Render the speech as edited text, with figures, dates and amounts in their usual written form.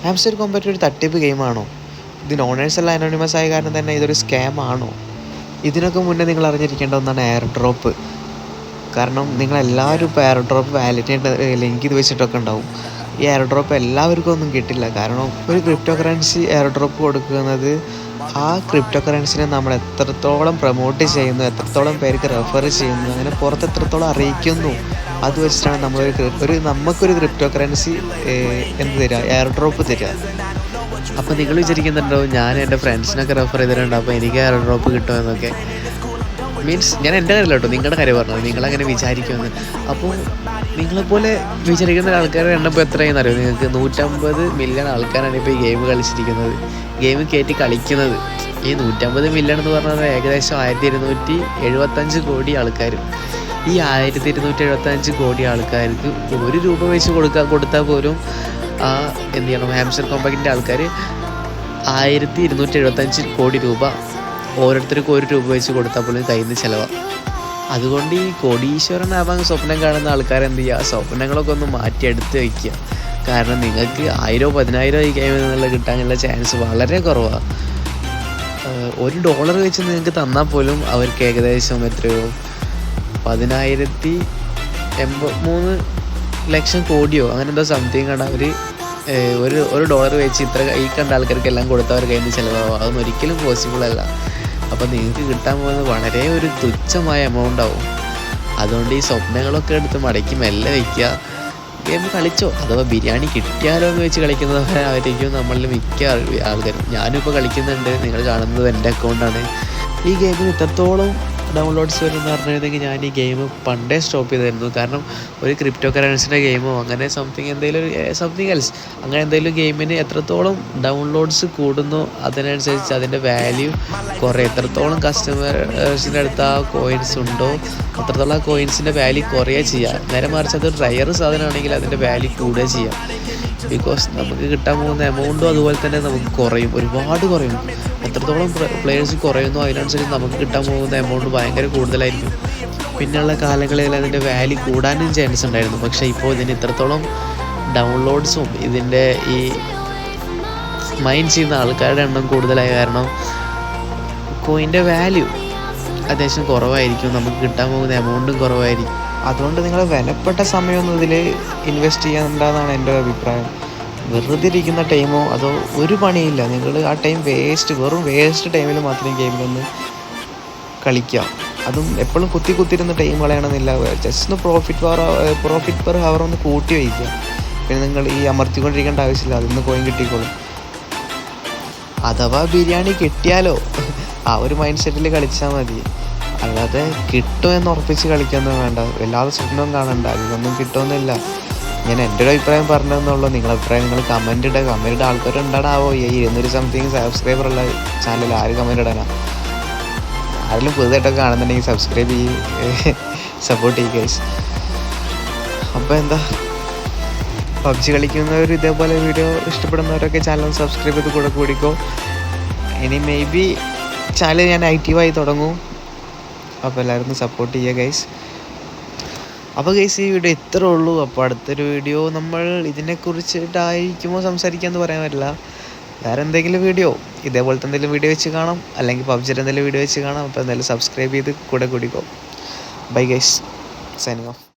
Hamster compete ഒരു തട്ടിപ്പ് ഗെയിമാണോ? ഇതിന് ഓണേഴ്സ് എല്ലാം അനോണിമസ് ആയ കാരണം തന്നെ ഇതൊരു സ്കാം ആണോ? ഇതിനൊക്കെ മുന്നേ നിങ്ങൾ അറിഞ്ഞിരിക്കേണ്ട ഒന്നാണ് എയർ ഡ്രോപ്പ്. കാരണം നിങ്ങളെല്ലാവരും ഇപ്പോൾ എയർ ഡ്രോപ്പ് വാലിഡേറ്റ് ലിങ്ക് ഇത് വെച്ചിട്ടൊക്കെ ഉണ്ടാവും. ഈ എയർ ഡ്രോപ്പ് എല്ലാവർക്കും ഒന്നും കിട്ടില്ല. കാരണം ഒരു ക്രിപ്റ്റോ കറൻസി എയർ ഡ്രോപ്പ് കൊടുക്കുന്നത് ആ ക്രിപ്റ്റോ കറൻസിനെ നമ്മൾ എത്രത്തോളം പ്രൊമോട്ട് ചെയ്യുന്നു, എത്രത്തോളം പേർക്ക് റെഫർ ചെയ്യുന്നു, അങ്ങനെ പുറത്ത് എത്രത്തോളം അറിയിക്കുന്നു, അത് വെച്ചിട്ടാണ് നമുക്കൊരു ക്രിപ്റ്റോ കറൻസി എന്ത് തരിക, എയർ ഡ്രോപ്പ് തരിക. അപ്പോൾ നിങ്ങൾ വിചാരിക്കുന്നുണ്ടോ ഞാൻ എൻ്റെ ഫ്രണ്ട്സിനൊക്കെ റെഫർ ചെയ്തിട്ടുണ്ട് അപ്പോൾ എനിക്ക് എയർ ഡ്രോപ്പ് കിട്ടുമെന്നൊക്കെ. മീൻസ് ഞാൻ എൻ്റെ കാര്യമല്ല കേട്ടോ, നിങ്ങളുടെ കാര്യം പറഞ്ഞത്, നിങ്ങളങ്ങനെ വിചാരിക്കുമെന്ന്. അപ്പോൾ നിങ്ങളെപ്പോലെ വിചാരിക്കുന്ന ആൾക്കാരുടെ എണ്ണം ഇപ്പോൾ എത്രയെന്ന് അറിയോ നിങ്ങൾക്ക്? 150 മില്യൺ ആൾക്കാരാണ് ഇപ്പോൾ ഈ ഗെയിം കളിച്ചിരിക്കുന്നത്, ഗെയിം കയറ്റി കളിക്കുന്നത്. ഈ 150 മില്യൺ എന്ന് പറഞ്ഞാൽ ഏകദേശം 1275 കോടി ആൾക്കാർ. ഈ 1275 കോടി ആൾക്കാർക്ക് ₹1 വെച്ച് കൊടുത്താൽ പോലും എന്ത് ചെയ്യണം, ഹാംസ്റ്റർ കോമ്പറ്റിൻ്റെ ആൾക്കാർ 1275 കോടി രൂപ ഓരോരുത്തർക്കും ₹1 വെച്ച് കൊടുത്താൽ പോലും കയ്യിൽ നിന്ന് ചിലവാണ്. അതുകൊണ്ട് ഈ കോടീശ്വരനാവാൻ സ്വപ്നം കാണുന്ന ആൾക്കാർ എന്ത് ചെയ്യുക, സ്വപ്നങ്ങളൊക്കെ ഒന്ന് മാറ്റിയെടുത്ത് വയ്ക്കുക. കാരണം നിങ്ങൾക്ക് 1000-10,000 ഈ ഗെയിമിൽ നിന്നുള്ള കിട്ടാനുള്ള ചാൻസ് വളരെ കുറവാണ്. $1 വെച്ച് നിങ്ങൾക്ക് തന്നാൽ പോലും അവർക്ക് ഏകദേശം എത്രയോ 10,083 ലക്ഷം കോടിയോ അങ്ങനെ എന്തോ സംതിങ് ആണ് അവർ $1 വെച്ച് ഇത്ര ഈ കണ്ട ആൾക്കാർക്കെല്ലാം കൊടുത്തവർ കയ്യിൽ നിന്ന് ചിലവാകും. അതൊന്നും ഒരിക്കലും പോസിബിൾ അല്ല. അപ്പോൾ നിങ്ങൾക്ക് കിട്ടാൻ പോകുന്നത് വളരെ ഒരു തുച്ഛമായ എമൗണ്ട് ആവും. അതുകൊണ്ട് ഈ സ്വപ്നങ്ങളൊക്കെ എടുത്ത് മടക്കി മെല്ലെ വയ്ക്കുക, ഗെയിം കളിച്ചോ. അഥവാ ബിരിയാണി കിട്ടിയാലോ എന്ന് വെച്ച് കളിക്കുന്നവരായിരിക്കും നമ്മളിൽ മിക്ക ആൾക്കാരും. ഞാനിപ്പോൾ കളിക്കുന്നുണ്ട്, നിങ്ങൾ കാണുന്നത് എൻ്റെ അക്കൗണ്ടാണ്. ഈ ഗെയിമിന് ഇത്രത്തോളം ഡൗൺലോഡ്സ് വരുമെന്ന് പറഞ്ഞിരുന്നെങ്കിൽ ഞാൻ ഈ ഗെയിം പണ്ടേ സ്റ്റോപ്പ് ചെയ്തായിരുന്നു. കാരണം ഒരു ക്രിപ്റ്റോ കറൻസിൻ്റെ ഗെയിമോ അങ്ങനെ സംതിങ് എൽസ് അങ്ങനെ എന്തെങ്കിലും ഗെയിമിന് എത്രത്തോളം ഡൗൺലോഡ്സ് കൂടുന്നോ അതിനനുസരിച്ച് അതിൻ്റെ വാല്യൂ കുറേ. എത്രത്തോളം കസ്റ്റമേഴ്സിൻ്റെ അടുത്ത് ആ കോയിൻസ് ഉണ്ടോ അത്രത്തോളം ആ കോയിൻസിൻ്റെ വാല്യൂ കുറയുക ചെയ്യുക. നേരെ മറിച്ച് അത് റയർ സാധനമാണെങ്കിൽ അതിൻ്റെ വാല്യൂ കൂടുക ചെയ്യാം. ബിക്കോസ് നമുക്ക് കിട്ടാൻ പോകുന്ന എമൗണ്ടും അതുപോലെ തന്നെ നമുക്ക് കുറയും, ഒരുപാട് കുറയും. എത്രത്തോളം പ്ലേയേഴ്സ് കുറയുന്നു അതിനനുസരിച്ച് നമുക്ക് കിട്ടാൻ പോകുന്ന എമൗണ്ട് ഭയങ്കര കൂടുതലായിരിക്കും. പിന്നെയുള്ള കാലങ്ങളിൽ അതിൻ്റെ വാല്യൂ കൂടാനും ചാൻസ് ഉണ്ടായിരുന്നു. പക്ഷേ ഇപ്പോൾ ഇതിന് ഇത്രത്തോളം ഡൗൺലോഡ്സും ഇതിൻ്റെ ഈ മൈൻഡ് ചെയ്യുന്ന ആൾക്കാരുടെ എണ്ണം കൂടുതലായ കാരണം കോയിൻ്റെ വാല്യൂ അത്യാവശ്യം കുറവായിരിക്കും, നമുക്ക് കിട്ടാൻ പോകുന്ന എമൗണ്ടും കുറവായിരിക്കും. അതുകൊണ്ട് നിങ്ങൾ വിലപ്പെട്ട സമയമൊന്നും ഇതിൽ ഇൻവെസ്റ്റ് ചെയ്യേണ്ടതെന്നാണ് എൻ്റെ അഭിപ്രായം. വെറുതെ ഇരിക്കുന്ന ടൈമോ അതോ ഒരു പണിയില്ല, നിങ്ങൾ ആ ടൈം വെറും വേസ്റ്റ് ടൈമിൽ മാത്രമേ ഗെയിമിലൊന്ന് കളിക്കുക. അതും എപ്പോഴും കുത്തിയിരുന്ന ടൈം കളയണമെന്നില്ല. ജസ്റ്റ് ഒന്ന് പ്രോഫിറ്റ് പെർ ഹവർ ഒന്ന് കൂട്ടി വയ്ക്കുക. പിന്നെ നിങ്ങൾ ഈ അമർത്തിക്കൊണ്ടിരിക്കേണ്ട ആവശ്യമില്ല, അതിന്ന് കോയിൻ കിട്ടിക്കോളും. അഥവാ ബിരിയാണി കിട്ടിയാലോ ആ ഒരു മൈൻഡ് സെറ്റിൽ കളിച്ചാൽ മതി. അല്ലാതെ കിട്ടുമെന്ന് ഉറപ്പിച്ച് കളിക്കൊന്നും വേണ്ട, വല്ലാതെ സ്വപ്നവും കാണണ്ട. ഇതൊന്നും കിട്ടുമെന്നില്ല. ഞാൻ എൻ്റെ ഒരു അഭിപ്രായം പറഞ്ഞതെന്നുള്ളൂ. നിങ്ങളുടെ അഭിപ്രായം നിങ്ങൾ കമൻ്റ് ഇടുക. ആൾക്കാരുണ്ടാടാവോ ഈ 200 സംതിങ് സബ്സ്ക്രൈബറുള്ള ചാനൽ ആര് കമൻ്റ് ഇടാനാ? ആരെങ്കിലും പുതുതായിട്ടൊക്കെ കാണുന്നുണ്ടെങ്കിൽ സബ്സ്ക്രൈബ് സപ്പോർട്ട് ചെയ്യുക ഗൈസ്. അപ്പോൾ എന്താ, പബ്ജി കളിക്കുന്നവർ ഇതേപോലെ വീഡിയോ ഇഷ്ടപ്പെടുന്നവരൊക്കെ ചാനൽ സബ്സ്ക്രൈബ് ചെയ്ത് കൂടെ കൂടിക്കോ. ഇനി മേ ബി ചാനൽ ഞാൻ ആക്റ്റീവായി തുടങ്ങും. അപ്പോൾ എല്ലാവരും സപ്പോർട്ട് ചെയ്യുക ഗൈസ്. അപ്പോൾ ഗൈസ് ഈ വീഡിയോ ഇത്രേ ഉള്ളൂ. അപ്പോൾ അടുത്തൊരു വീഡിയോ നമ്മൾ ഇതിനെക്കുറിച്ചിട്ടായിരിക്കുമോ സംസാരിക്കാമെന്ന് പറയാൻ പറ്റില്ല. വേറെ എന്തെങ്കിലും വീഡിയോ ഇതേപോലത്തെ എന്തെങ്കിലും വീഡിയോ വെച്ച് കാണാം, അല്ലെങ്കിൽ പബ്ജിയുടെ എന്തെങ്കിലും വീഡിയോ വെച്ച് കാണാം. അപ്പോൾ എന്തായാലും സബ്സ്ക്രൈബ് ചെയ്ത് കൂടെ കൂടിക്കോ. Bye guys, signing of.